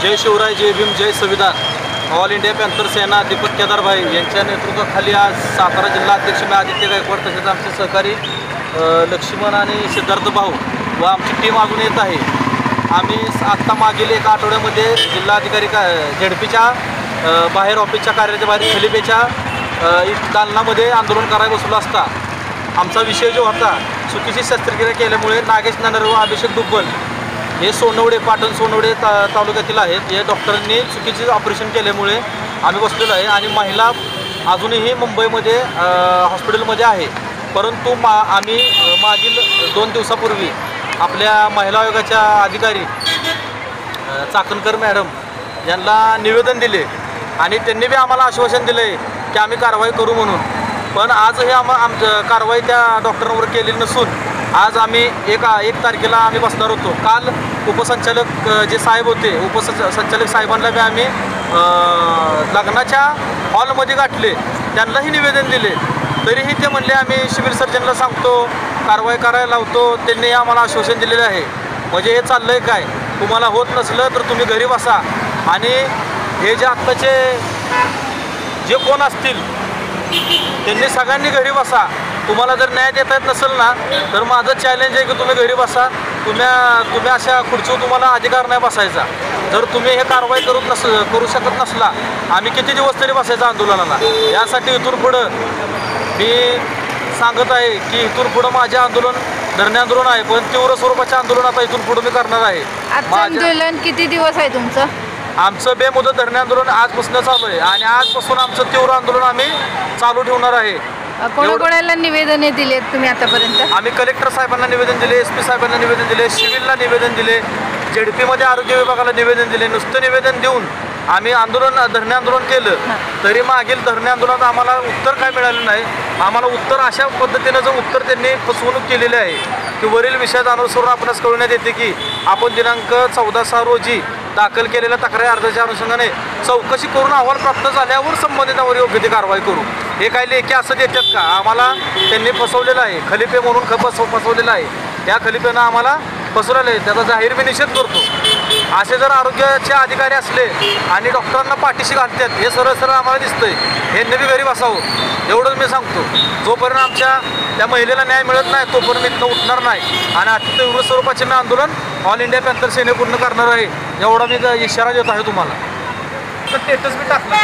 जय शिवराय, जय भीम, जय संविधान। All India panther सेना दीपक केदारभाई यांच्या नेतृत्वाखाली आज सातारा जिल्हा अध्यक्ष मी आदित्य गायकवाड तसेच आमचे सहकारी लक्ष्मण आणि सिद्धार्थ भाऊ व आमची टीम अजून येत आहे। आम्ही आत्ता मागील एका आठवड्यामध्ये जिल्हाधिकारी झेडपीच्या बाहेर ऑफिसच्या कार्यालयाच्या बाहेर खलिपेच्या दालनामध्ये आंदोलन करायला बसलो असता आमचा विषय जो होता चुकीची शस्त्रक्रिया केल्यामुळे नागेश नानार व अभिषेक दुब्बल हे सोनवडे पाटण सोनवडे तालुक्यातील आहेत। हे डॉक्टरांनी चुकीचे ऑपरेशन केल्यामुळे आम्ही बसलेलो आहे आणि महिला अजूनही मुंबईमध्ये हॉस्पिटलमध्ये आहे। परंतु आम्ही मागील 2 दिवसापूर्वी आपल्या महिला आयोगाच्या अधिकारी चाकणकर मॅडम यांना निवेदन दिले आणि त्यांनी बी आम्हाला आश्वासन दिले की आम्ही कारवाई करू म्हणून। पण आजही आमचं कारवाई त्या डॉक्टरांवर केली नसून आज आम्ही एक तारखेला आम्ही बसणार होतो। काल उपसंचालक जे साहेब होते उपसंचालक साहेबांना बी आम्ही लग्नाच्या हॉलमध्ये गाठले, त्यांनाही निवेदन दिले, तरीही ते म्हणले आम्ही सिव्हिल सर्जनला सांगतो कारवाई करायला लावतो। त्यांनी आम्हाला आश्वासन दिलेलं आहे। म्हणजे हे चाललं आहे काय, तुम्हाला होत नसलं तर तुम्ही घरी बसा आणि हे जे आत्ताचे जे कोण असतील त्यांनी सगळ्यांनी घरी बसा। तुम्हाला जर न्याय देता येत नसेल ना तर माझं चॅलेंज आहे की तुम्ही घरी बसा। तुम्ही अशा खुर्चीवर तुम्हाला अधिकार नाही बसायचा। जर तुम्ही हे कारवाई करू शकत नसला आम्ही किती दिवस तरी बसायचं आंदोलनाला। यासाठी इथून पुढं मी सांगत आहे की इथून पुढं माझे आंदोलन धरणे आंदोलन आहे, पण तीव्र स्वरूपाचे आंदोलन आता इथून पुढे मी करणार आहे। आंदोलन किती दिवस आहे तुमचं? आमचं बेमुदत धरणे आंदोलन आजपासून चालू आहे आणि आजपासून आमचं तीव्र आंदोलन आम्ही चालू ठेवणार आहे। कोणाकोणाला निवेदने दिलेत तुम्ही आतापर्यंत? आम्ही कलेक्टर साहेबांना निवेदन दिले, SP साहेबांना निवेदन दिले, सिव्हिलला निवेदन दिले, झेडपीमध्ये आरोग्य विभागाला निवेदन दिले। नुसतं निवेदन देऊन आम्ही धरणे आंदोलन केलं तरी मागील धरणे आंदोलनात आम्हाला उत्तर काय मिळालं नाही। आम्हाला उत्तर अशा पद्धतीनं जो उत्तर त्यांनी फसवणूक केलेली आहे की वरील विषयात अनुसरून आपणास कळवण्यात येते की आपण दिनांक 14/6 रोजी दाखल केलेल्या तक्रारी अर्जाच्या अनुषंगाने चौकशी करून अहवाल प्राप्त झाल्यावर संबंधितांवर योग्य ती कारवाई करू। हे काय लेखी असं देतात का? आम्हाला त्यांनी फसवलेलं आहे, खलिपे म्हणून फसवलेलं आहे। त्या खलिपेनं आम्हाला फसवलेलं आहे, त्याचा जाहीर मी निषेध करतो। असे जर आरोग्याचे अधिकारी असले आणि डॉक्टरांना पाठीशी घालतात हे सरळ आम्हाला दिसतंय, हे बी घरी बसावं एवढंच मी सांगतो। जोपर्यंत आमच्या त्या महिलेला न्याय मिळत नाही तोपर्यंत इथनं उठणार नाही आणि अति तीव्र स्वरूपाचे मी आंदोलन ऑल इंडिया पॅन्थर सेने पूर्ण करणार आहे, एवढा मी इशारा देत आहे तुम्हाला। स्टेटस बी टाकला।